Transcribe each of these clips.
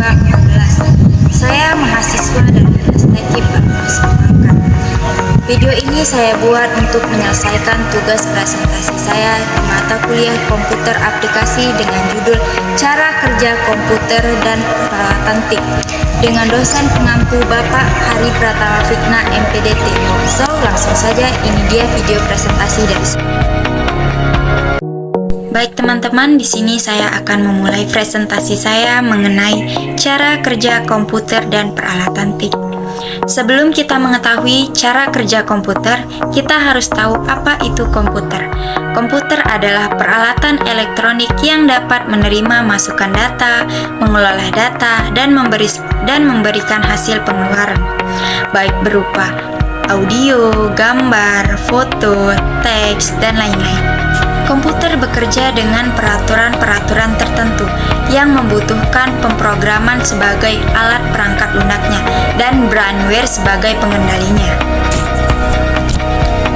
2014. Saya mahasiswa dari Teknik Perangkat. Video ini saya buat untuk menyelesaikan tugas presentasi saya di mata kuliah komputer aplikasi dengan judul Cara Kerja Komputer dan Peralatan TIK dengan dosen pengampu Bapak Hari Pratama Fikna MPDT. So, langsung saja, ini dia video presentasi dari saya. Baik teman-teman, di sini saya akan memulai presentasi saya mengenai cara kerja komputer dan peralatan TIK. Sebelum kita mengetahui cara kerja komputer, kita harus tahu apa itu komputer. Komputer adalah peralatan elektronik yang dapat menerima masukan data, mengelola data, dan memberikan hasil pengeluaran, baik berupa audio, gambar, foto, teks, dan lain-lain. Komputer bekerja dengan peraturan-peraturan tertentu yang membutuhkan pemrograman sebagai alat perangkat lunaknya dan brainware sebagai pengendalinya.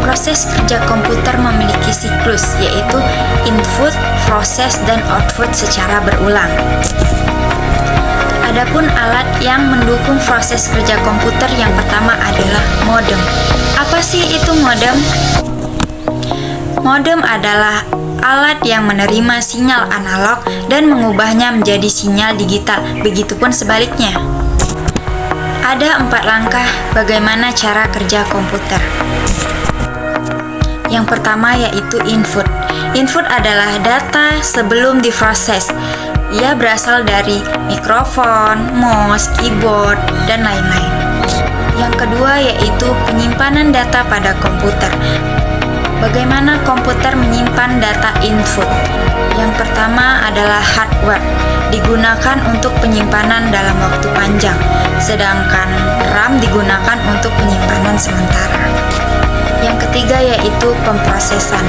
Proses kerja komputer memiliki siklus, yaitu input, proses, dan output secara berulang. Adapun alat yang mendukung proses kerja komputer yang pertama adalah modem. Apa sih itu modem? Modem adalah alat yang menerima sinyal analog dan mengubahnya menjadi sinyal digital, begitupun sebaliknya. Ada 4 langkah bagaimana cara kerja komputer. Yang pertama yaitu input. Input adalah data sebelum diproses. Ia berasal dari mikrofon, mouse, keyboard, dan lain-lain. Yang kedua yaitu penyimpanan data pada komputer. Bagaimana komputer menyimpan data input? Yang pertama adalah hardware, digunakan untuk penyimpanan dalam waktu panjang, sedangkan RAM digunakan untuk penyimpanan sementara. Yang ketiga yaitu pemrosesan.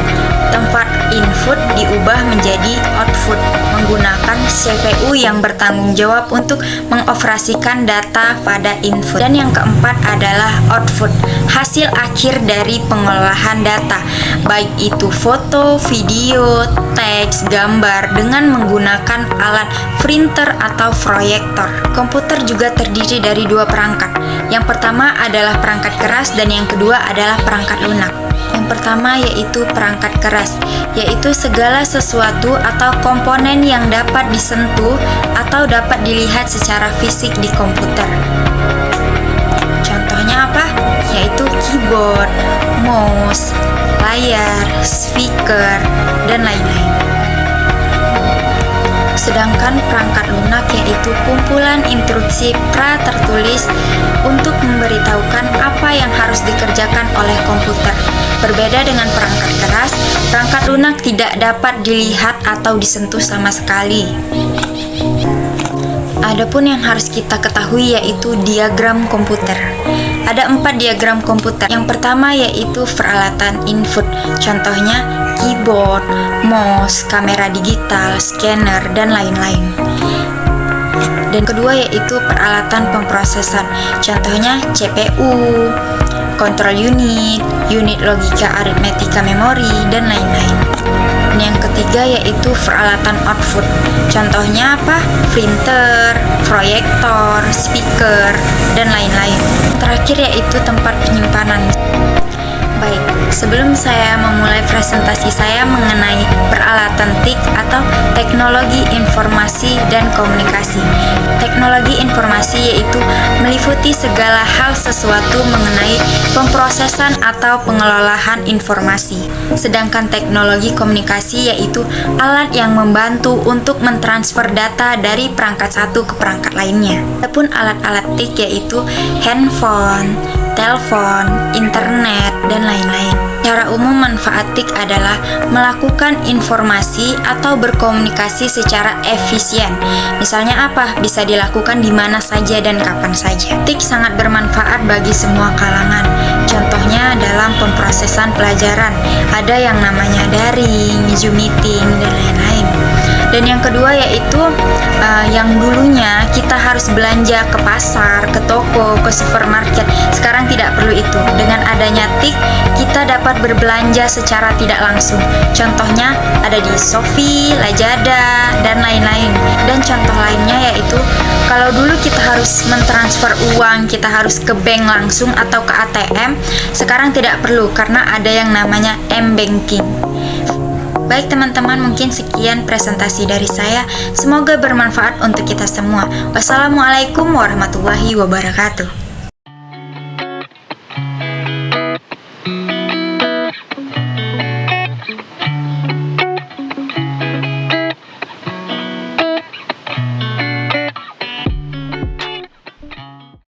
Tempat input diubah menjadi output menggunakan CPU yang bertanggung jawab untuk mengoperasikan data pada input. Dan yang keempat adalah output, hasil akhir dari pengolahan data, baik itu foto, video, teks, gambar dengan menggunakan alat printer atau proyektor. Komputer juga terdiri dari 2 perangkat. Yang pertama adalah perangkat keras dan yang kedua adalah perangkat lunak. Yang pertama yaitu perangkat keras, yaitu segala sesuatu atau komponen yang dapat disentuh atau dapat dilihat secara fisik di komputer. Contohnya apa? Yaitu keyboard, mouse, layar, speaker, dan lain-lain. Sedangkan perangkat lunak yaitu kumpulan instruksi pra-tertulis untuk memberitahukan apa yang harus dikerjakan oleh komputer. Berbeda dengan perangkat keras, perangkat lunak tidak dapat dilihat atau disentuh sama sekali. Adapun yang harus kita ketahui yaitu diagram komputer. Ada 4 diagram komputer. Yang pertama yaitu peralatan input. Contohnya keyboard, mouse, kamera digital, scanner, dan lain-lain. Dan kedua yaitu peralatan pemrosesan. Contohnya CPU, control unit, unit logika aritmetika memori, dan lain-lain. Dan yang ketiga yaitu peralatan output. Contohnya apa? Printer, proyektor, speaker, dan lain-lain. Terakhir yaitu tempat penyimpanan. Baik, sebelum saya memulai presentasi saya mengenai peralatan TIK atau teknologi informasi dan komunikasi. Teknologi informasi yaitu meliputi segala hal sesuatu mengenai pemrosesan atau pengelolaan informasi. Sedangkan teknologi komunikasi yaitu alat yang membantu untuk mentransfer data dari perangkat satu ke perangkat lainnya. Adapun alat-alat TIK yaitu handphone, telepon, internet, dan lain-lain. Cara umum manfaat TIK adalah melakukan informasi atau berkomunikasi secara efisien. Misalnya apa? Bisa dilakukan di mana saja dan kapan saja. TIK sangat bermanfaat bagi semua kalangan. Contohnya dalam pemrosesan pelajaran, ada yang namanya daring, Zoom meeting, dan lain-lain. Dan yang kedua yaitu yang dulunya kita harus belanja ke pasar, ke toko, ke supermarket. Sekarang tidak perlu itu. Dengan adanya TIK, kita dapat berbelanja secara tidak langsung. Contohnya ada di Shopee, Lazada, dan lain-lain. Dan contoh lainnya yaitu Kalau dulu kita harus mentransfer uang, kita harus ke bank langsung atau ke ATM, sekarang tidak perlu karena ada yang namanya m-banking. Baik teman-teman, mungkin sekian presentasi dari saya. Semoga bermanfaat untuk kita semua. Wassalamualaikum warahmatullahi wabarakatuh.